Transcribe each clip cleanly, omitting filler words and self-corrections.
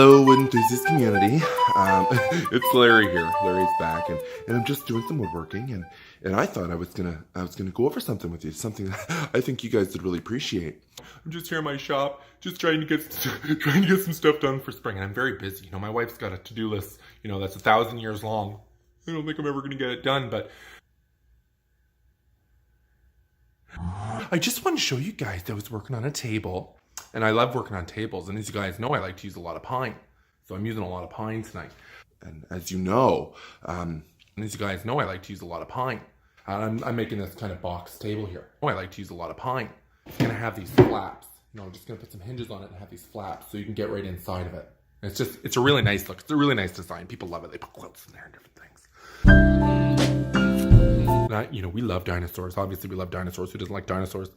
Hello, wood enthusiast community. It's Larry here. Larry's back, and I'm just doing some woodworking, and I thought I was gonna go over something with you, something that I think you guys would really appreciate. I'm just here in my shop, just trying to get some stuff done for spring, and I'm very busy. You know, my wife's got a to-do list. You know, that's 1,000 years long. I don't think I'm ever gonna get it done, but I just want to show you guys that I was working on a table. And I love working on tables, and as you guys know, I like to use a lot of pine. So I'm using a lot of pine tonight. And as you know, I like to use a lot of pine. I'm making this kind of box table here. I like to use a lot of pine. It's gonna have these flaps. You know, I'm just gonna put some hinges on it and have these flaps so you can get right inside of it. And it's a really nice look. It's a really nice design. People love it. They put quilts in there and different things. You know, we love dinosaurs. Obviously, we love dinosaurs. Who doesn't like dinosaurs?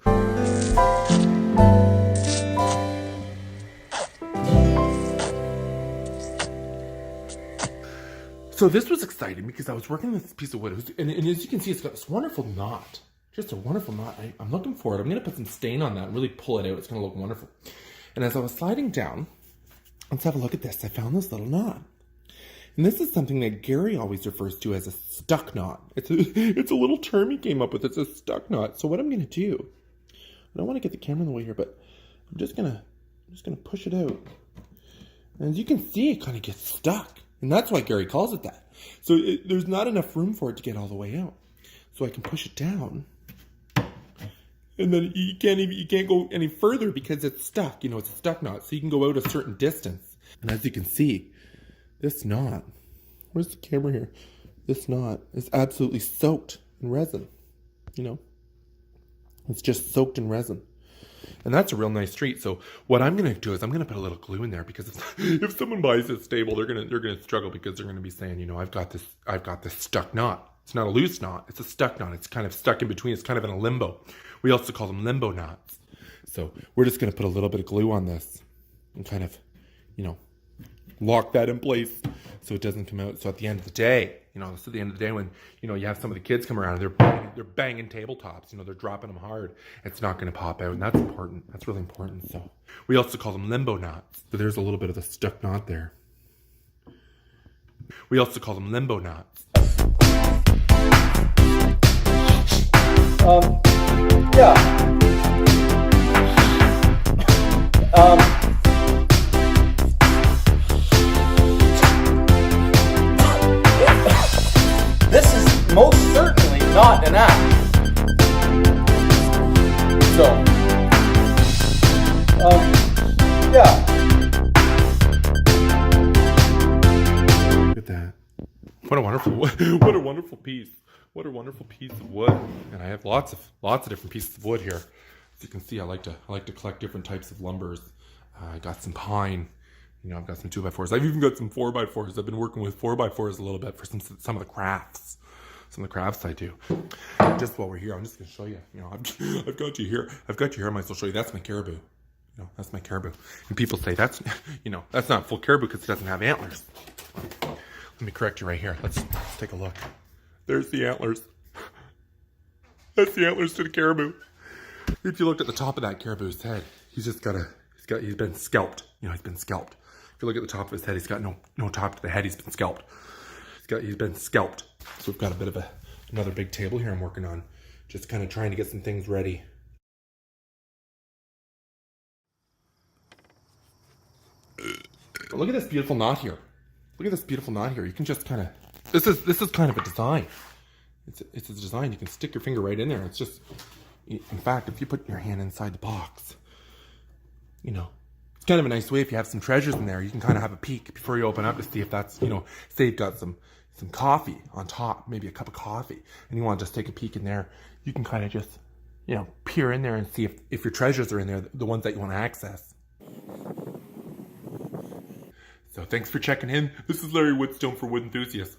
So this was exciting because I was working on this piece of wood, and as you can see, it's got this wonderful knot. Just a wonderful knot. I'm looking for it. I'm going to put some stain on that and really pull it out. It's going to look wonderful. And as I was sliding down, let's have a look at this. I found this little knot. And this is something that Gary always refers to as a stuck knot. It's a little term he came up with. It's a stuck knot. So what I'm going to do, I don't want to get the camera in the way here, but I'm just going to push it out. And as you can see, it kind of gets stuck. And that's why Gary calls it that. So there's not enough room for it to get all the way out. So I can push it down. And then you can't go any further because it's stuck. You know, it's a stuck knot. So you can go out a certain distance. And as you can see, this knot, where's the camera here? This knot is absolutely soaked in resin. You know, it's just soaked in resin. And that's a real nice treat. So what I'm going to do is I'm going to put a little glue in there because if someone buys this table, they're going to struggle because they're going to be saying, you know, I've got this stuck knot. It's not a loose knot. It's a stuck knot. It's kind of stuck in between. It's kind of in a limbo. We also call them limbo knots. So we're just going to put a little bit of glue on this and kind of, you know, lock that in place so it doesn't come out. So at the end of the day, you know, so at the end of the day when, you know, you have some of the kids come around and they're banging tabletops, you know, they're dropping them hard, it's not going to pop out. And that's important. That's really important. So we also call them limbo knots. So there's a little bit of a stuck knot there. We also call them limbo knots. This is most certainly not an act. So, yeah. Look at that. What a wonderful piece. What a wonderful piece of wood. And I have lots of different pieces of wood here. As you can see, I like to collect different types of lumbers. I got some pine. You know, I've got some 2x4s. I've even got some 4x4s. I've been working with 4x4s a little bit for some of the crafts. Some of the crafts I do. Just while we're here, I'm just going to show you. You know, I've got you here. I might as well show you. That's my caribou. You know, that's my caribou. And people say that's, you know, that's not full caribou because it doesn't have antlers. Let me correct you right here. Let's take a look. There's the antlers. That's the antlers to the caribou. If you looked at the top of that caribou's head, he's been scalped. You know, he's been scalped. If you look at the top of his head, he's got no top to the head. He's been scalped. He's been scalped. So we've got a bit of another big table here I'm working on. Just kind of trying to get some things ready. But look at this beautiful knot here. Look at this beautiful knot here. You can just kind of, this is kind of a design. It's a design. You can stick your finger right in there. It's just, in fact, if you put your hand inside the box, you know, it's kind of a nice way if you have some treasures in there. You can kind of have a peek before you open up to see if that's, you know, say you've got some coffee on top, maybe a cup of coffee, and you want to just take a peek in there. You can kind of just, you know, peer in there and see if your treasures are in there, the ones that you want to access. So thanks for checking in. This is Larry Woodstone for Wood Enthusiasts.